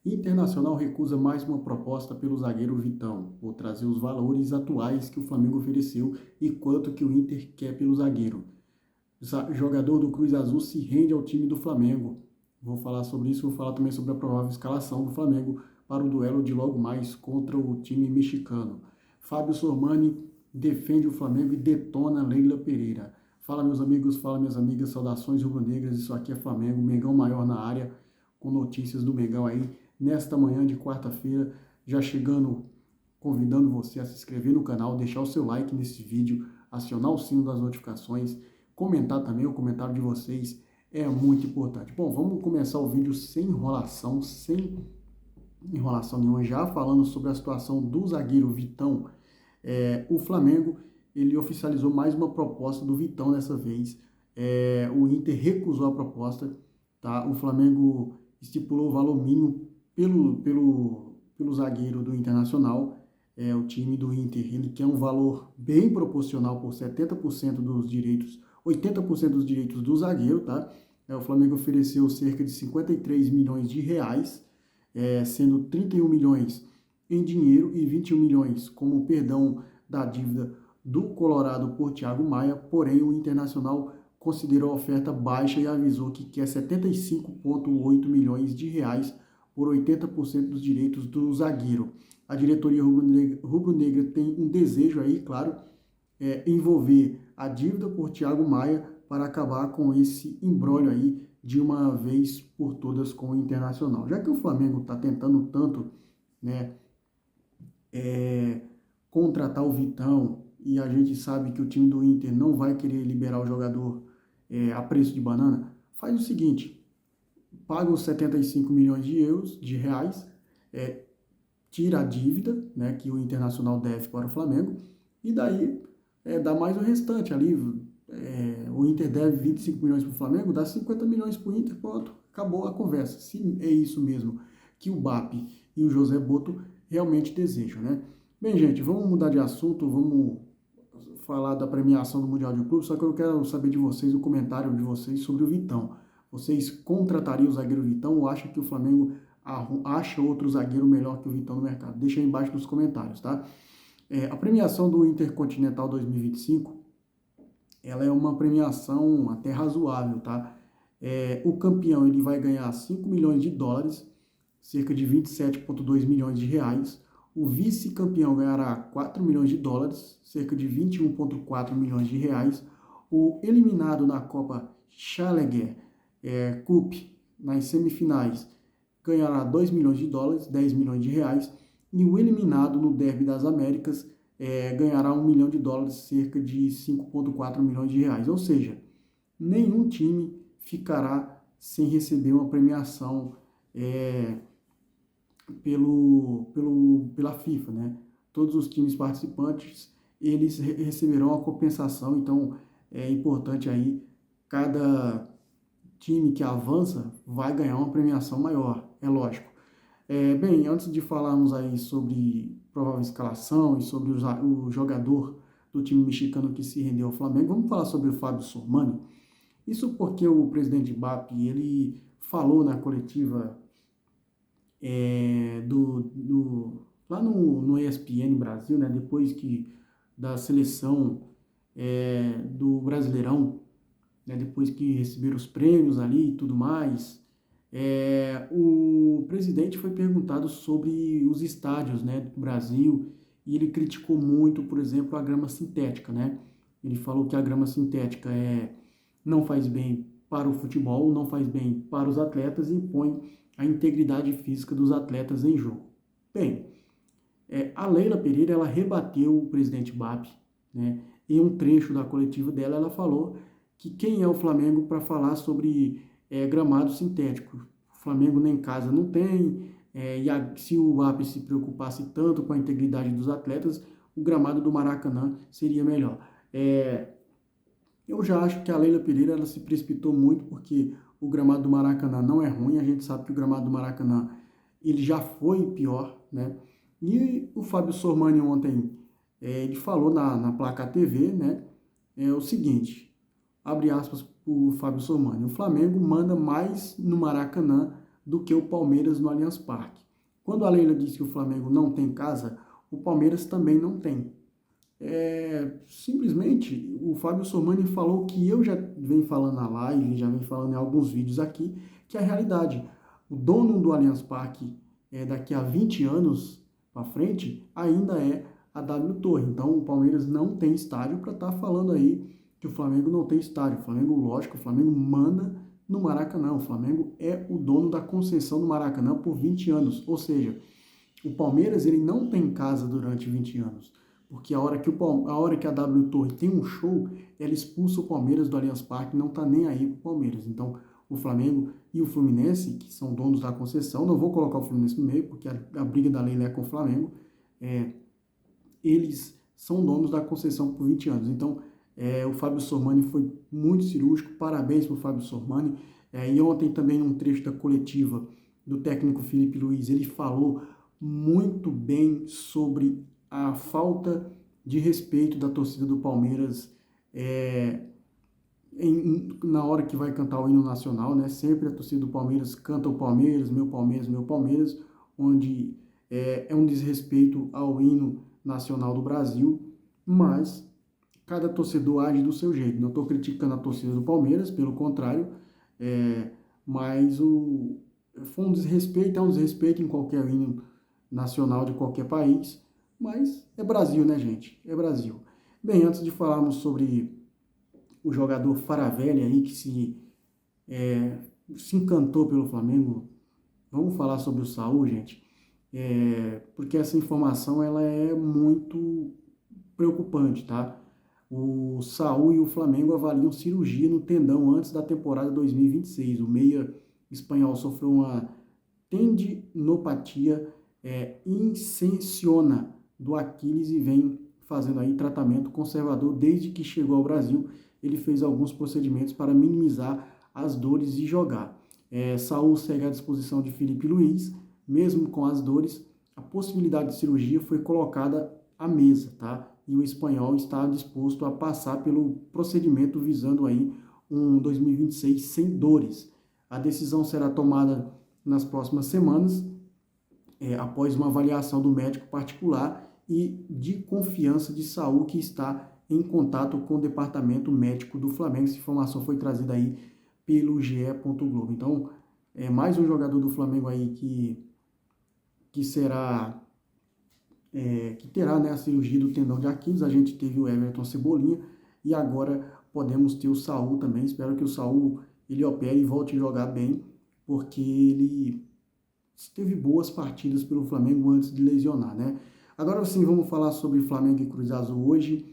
Internacional recusa mais uma proposta pelo zagueiro Vitão. Vou trazer os valores atuais que o Flamengo ofereceu e quanto que o Inter quer pelo zagueiro. Jogador do Cruz Azul se rende ao time do Flamengo. Vou falar sobre isso, vou falar também sobre a provável escalação do Flamengo para o duelo de logo mais contra o time mexicano. Fábio Sormani defende o Flamengo e detona Leila Pereira. Fala meus amigos, fala minhas amigas, saudações rubro-negras, isso aqui é Flamengo, Mengão Maior na área, com notícias do Mengão aí, nesta manhã de quarta-feira, já chegando, convidando você a se inscrever no canal, deixar o seu like nesse vídeo, acionar o sino das notificações, comentar também, o comentário de vocês é muito importante. Bom, vamos começar o vídeo sem enrolação nenhuma, já falando sobre a situação do zagueiro Vitão. O Flamengo, ele oficializou mais uma proposta do Vitão dessa vez. O Inter recusou a proposta, tá? O Flamengo estipulou o valor mínimo pelo zagueiro do Internacional. O time do Inter, ele quer um valor bem proporcional por 70% dos direitos, 80% dos direitos do zagueiro, tá? O Flamengo ofereceu cerca de 53 milhões de reais, sendo 31 milhões em dinheiro e 21 milhões como perdão da dívida do Colorado por Thiago Maia, porém o Internacional considerou a oferta baixa e avisou que quer 75,8 milhões de reais por 80% dos direitos do zagueiro. A diretoria rubro-negra tem um desejo aí, claro, envolver a dívida por Thiago Maia para acabar com esse imbróglio aí de uma vez por todas com o Internacional. Já que o Flamengo está tentando tanto, né, contratar o Vitão, e a gente sabe que o time do Inter não vai querer liberar o jogador a preço de banana, faz o seguinte, paga os 75 milhões de reais, tira a dívida, né, que o Internacional deve para o Flamengo, e daí dá mais o restante ali. O Inter deve 25 milhões para o Flamengo, dá 50 milhões para o Inter, pronto, acabou a conversa. Se é isso mesmo que o BAP e o José Boto realmente desejam, né? Bem, gente, vamos mudar de assunto, vamos falar da premiação do Mundial de Clubes, só que eu quero saber de vocês, o comentário de vocês sobre o Vitão. Vocês contratariam o zagueiro Vitão ou acham que o Flamengo acha outro zagueiro melhor que o Vitão no mercado? Deixa aí embaixo nos comentários, tá? A premiação do Intercontinental 2025, ela é uma premiação até razoável, tá? O campeão, ele vai ganhar 5 milhões de dólares, cerca de 27,2 milhões de reais. O vice-campeão ganhará 4 milhões de dólares, cerca de 21,4 milhões de reais. O eliminado na Copa Challenger Cup, nas semifinais, ganhará 2 milhões de dólares, 10 milhões de reais. E o eliminado no Derby das Américas ganhará 1 milhão de dólares, cerca de 5,4 milhões de reais. Ou seja, nenhum time ficará sem receber uma premiação pela FIFA, né? Todos os times participantes, eles receberão a compensação, então é importante aí, cada time que avança vai ganhar uma premiação maior, é lógico. Bem, antes de falarmos aí sobre provável escalação e sobre o jogador do time mexicano que se rendeu ao Flamengo, vamos falar sobre o Fábio Sormani. Isso porque o presidente BAP, ele falou na coletiva lá no ESPN Brasil, né, depois da seleção do Brasileirão, né, depois que receberam os prêmios ali e tudo mais, o presidente foi perguntado sobre os estádios, né, do Brasil, e ele criticou muito, por exemplo, a grama sintética, né? Ele falou que a grama sintética não faz bem para o futebol, não faz bem para os atletas e põe a integridade física dos atletas em jogo. Bem, a Leila Pereira, ela rebateu o presidente BAP, né? Em um trecho da coletiva dela, ela falou que quem é o Flamengo para falar sobre gramado sintético? O Flamengo nem casa não tem, se o BAP se preocupasse tanto com a integridade dos atletas, o gramado do Maracanã seria melhor. Eu já acho que a Leila Pereira, ela se precipitou muito, porque o gramado do Maracanã não é ruim, a gente sabe que o gramado do Maracanã ele já foi pior, né? E o Fábio Sormani ontem, ele falou na Placar TV, né? O seguinte, abre aspas para o Fábio Sormani: o Flamengo manda mais no Maracanã do que o Palmeiras no Allianz Parque. Quando a Leila disse que o Flamengo não tem casa, o Palmeiras também não tem. Simplesmente o Fábio Sormani falou que eu já venho falando na live, já venho falando em alguns vídeos aqui, que é a realidade. O dono do Allianz Parque, daqui a 20 anos para frente, ainda é a W Torre. Então o Palmeiras não tem estádio para estar falando aí que o Flamengo não tem estádio. O Flamengo, lógico, o Flamengo manda no Maracanã. O Flamengo é o dono da concessão do Maracanã por 20 anos. Ou seja, o Palmeiras ele não tem casa durante 20 anos. Porque a hora que a W Torre tem um show, ela expulsa o Palmeiras do Allianz Parque, não está nem aí para o Palmeiras. Então, o Flamengo e o Fluminense, que são donos da concessão, não vou colocar o Fluminense no meio, porque a briga da Leila é com o Flamengo, eles são donos da concessão por 20 anos. Então, o Fábio Sormani foi muito cirúrgico, parabéns para o Fábio Sormani. E ontem também, num trecho da coletiva do técnico Felipe Luiz, ele falou muito bem sobre a falta de respeito da torcida do Palmeiras na hora que vai cantar o hino nacional, né? Sempre a torcida do Palmeiras canta o Palmeiras, meu Palmeiras, meu Palmeiras, onde é um desrespeito ao hino nacional do Brasil, mas cada torcedor age do seu jeito. Não estou criticando a torcida do Palmeiras, pelo contrário, mas foi um desrespeito em qualquer hino nacional de qualquer país, mas é Brasil, né, gente? É Brasil. Bem, antes de falarmos sobre o jogador Faravelli aí, que se encantou pelo Flamengo, vamos falar sobre o Saúl, gente, porque essa informação ela é muito preocupante, tá? O Saúl e o Flamengo avaliam cirurgia no tendão antes da temporada 2026. O meia espanhol sofreu uma tendinopatia insensiona do Aquiles e vem fazendo aí tratamento conservador desde que chegou ao Brasil. Ele fez alguns procedimentos para minimizar as dores e jogar. Saúl segue à disposição de Felipe Luiz, mesmo com as dores. A possibilidade de cirurgia foi colocada à mesa, tá? E o espanhol está disposto a passar pelo procedimento visando aí um 2026 sem dores. A decisão será tomada nas próximas semanas, após uma avaliação do médico particular e de confiança de Saúl, que está em contato com o departamento médico do Flamengo. Essa informação foi trazida aí pelo GE. Globo. Então, mais um jogador do Flamengo aí que terá, né, a cirurgia do tendão de Aquiles. A gente teve o Everton Cebolinha e agora podemos ter o Saúl também. Espero que o Saúl ele opere e volte a jogar bem, porque ele teve boas partidas pelo Flamengo antes de lesionar, né? Agora sim, vamos falar sobre Flamengo e Cruz Azul hoje.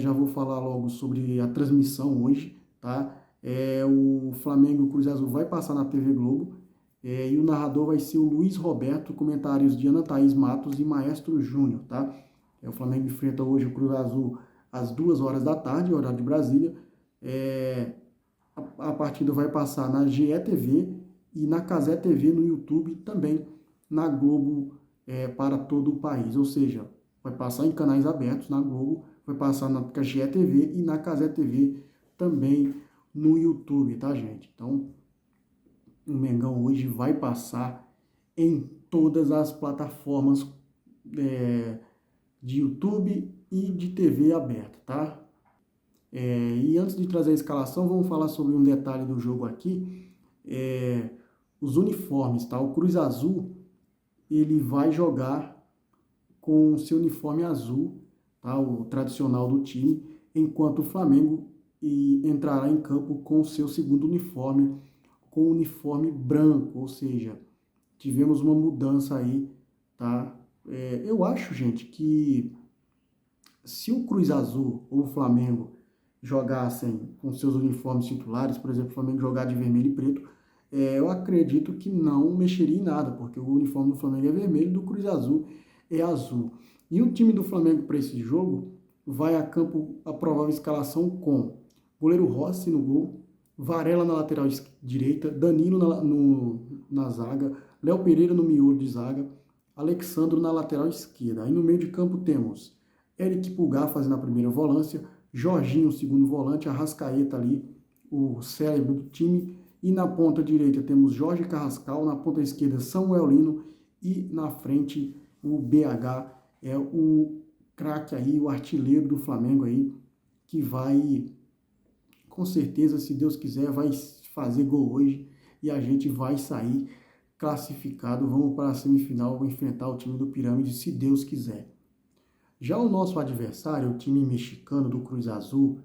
Já vou falar logo sobre a transmissão hoje, tá? O Flamengo e o Cruz Azul vai passar na TV Globo, e o narrador vai ser o Luiz Roberto, comentários de Ana Thaís Matos e Maestro Júnior, tá? O Flamengo enfrenta hoje o Cruz Azul às 2 horas da tarde, horário de Brasília. A partida vai passar na GE TV e na Cazé TV no YouTube, também na Globo para todo o país. Ou seja, vai passar em canais abertos na Globo, vai passar na GE TV e na Cazé TV também no YouTube, tá, gente? Então, o Mengão hoje vai passar em todas as plataformas de YouTube e de TV aberta, tá? E antes de trazer a escalação, vamos falar sobre um detalhe do jogo aqui. Os uniformes, tá? O Cruz Azul, ele vai jogar com o seu uniforme azul, tá? O tradicional do time, enquanto o Flamengo entrará em campo com o seu segundo uniforme, com o uniforme branco, ou seja, tivemos uma mudança aí, tá? Eu acho, gente, que se o Cruz Azul ou o Flamengo jogassem com seus uniformes titulares, por exemplo, o Flamengo jogar de vermelho e preto, eu acredito que não mexeria em nada, porque o uniforme do Flamengo é vermelho e do Cruz Azul é azul. E o time do Flamengo para esse jogo vai a campo a provável escalação com goleiro Rossi no gol, Varela na lateral direita, Danilo na zaga, Léo Pereira no miolo de zaga, Alexandro na lateral esquerda. Aí no meio de campo temos Eric Pulgar fazendo a primeira volância, Jorginho, segundo volante, Arrascaeta ali, o cérebro do time, E na ponta direita temos Jorge Carrascal, na ponta esquerda Samuel Lino e na frente o BH, é o craque aí, o artilheiro do Flamengo aí, que vai, com certeza, se Deus quiser, vai fazer gol hoje e a gente vai sair classificado. Vamos para a semifinal, vou enfrentar o time do Pirâmide, se Deus quiser. Já o nosso adversário, o time mexicano do Cruz Azul,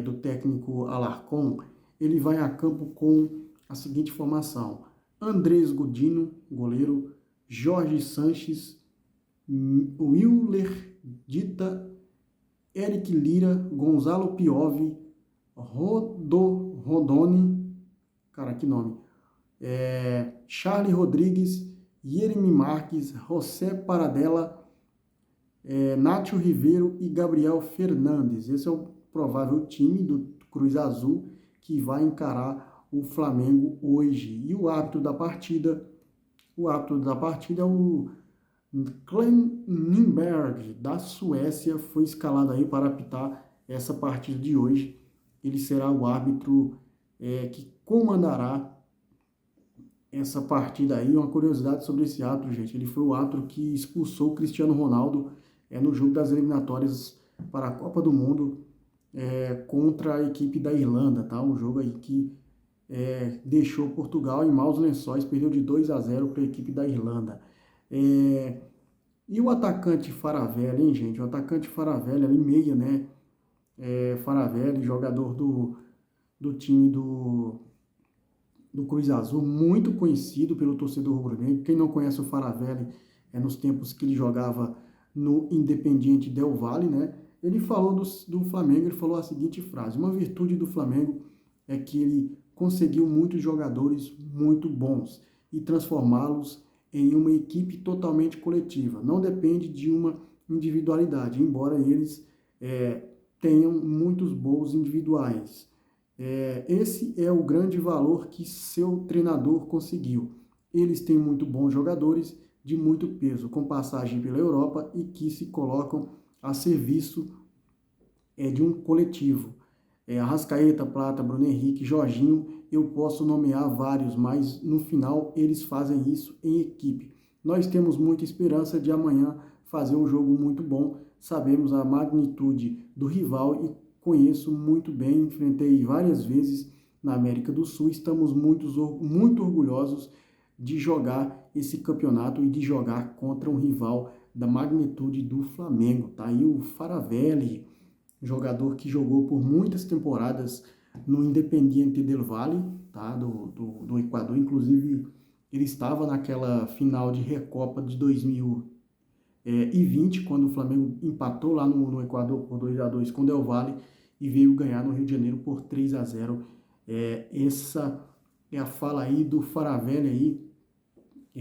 do técnico Alarcón, ele vai a campo com a seguinte formação: Andrés Godino, goleiro, Jorge Sanches, Willer Dita, Eric Lira, Gonzalo Piove, Rodoni, cara, que nome, Charlie Rodrigues, Yeremy Marques, José Paradela, Nátio Ribeiro e Gabriel Fernandes. Esse é o provável time do Cruz Azul que vai encarar o Flamengo hoje. E o árbitro da partida é o Glenn Lindberg, da Suécia, foi escalado aí para apitar essa partida de hoje. Ele será o árbitro que comandará essa partida aí. Uma curiosidade sobre esse árbitro, gente: ele foi o árbitro que expulsou o Cristiano Ronaldo no jogo das eliminatórias para a Copa do Mundo contra a equipe da Irlanda, tá? Um jogo aí que deixou Portugal em maus lençóis, perdeu de 2-0 para a equipe da Irlanda. E o atacante Faravelli, hein, gente? O atacante Faravelli, ali meia, né? Faravelli, jogador do time do Cruz Azul, muito conhecido pelo torcedor rubro-negro. Quem não conhece o Faravelli, nos tempos que ele jogava no Independiente Del Valle, né? Ele falou do Flamengo, ele falou a seguinte frase: uma virtude do Flamengo é que ele conseguiu muitos jogadores muito bons e transformá-los em uma equipe totalmente coletiva. Não depende de uma individualidade, embora eles tenham muitos bons individuais. Esse é o grande valor que seu treinador conseguiu. Eles têm muito bons jogadores de muito peso, com passagem pela Europa e que se colocam a serviço de um coletivo. Arrascaeta, Plata, Bruno Henrique, Jorginho, eu posso nomear vários, mas no final eles fazem isso em equipe. Nós temos muita esperança de amanhã fazer um jogo muito bom. Sabemos a magnitude do rival e conheço muito bem, enfrentei várias vezes na América do Sul. Estamos muito orgulhosos de jogar esse campeonato e de jogar contra um rival da magnitude do Flamengo. Tá aí o Faravelli, jogador que jogou por muitas temporadas no Independiente del Valle, tá? do Equador. Inclusive, ele estava naquela final de Recopa de 2020, quando o Flamengo empatou lá no Equador por 2-2 com o Del Valle e veio ganhar no Rio de Janeiro por 3-0. Essa é a fala aí do Faravelli aí.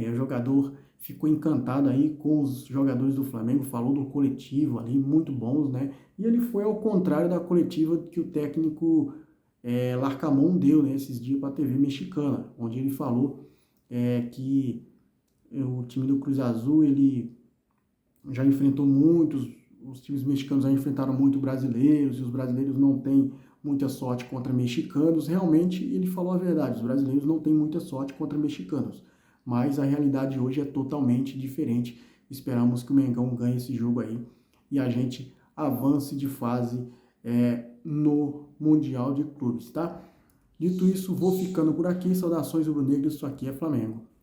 O jogador ficou encantado aí com os jogadores do Flamengo, falou do coletivo ali, muito bons, né? E ele foi ao contrário da coletiva que o técnico Larcamón deu, né, esses dias para a TV mexicana, onde ele falou que o time do Cruz Azul, ele já enfrentou os times mexicanos já enfrentaram muito brasileiros, e os brasileiros não têm muita sorte contra mexicanos. Realmente, ele falou a verdade: os brasileiros não têm muita sorte contra mexicanos. Mas a realidade hoje é totalmente diferente. Esperamos que o Mengão ganhe esse jogo aí e a gente avance de fase no Mundial de Clubes, tá? Dito isso, vou ficando por aqui. Saudações rubro-negras, isso aqui é Flamengo.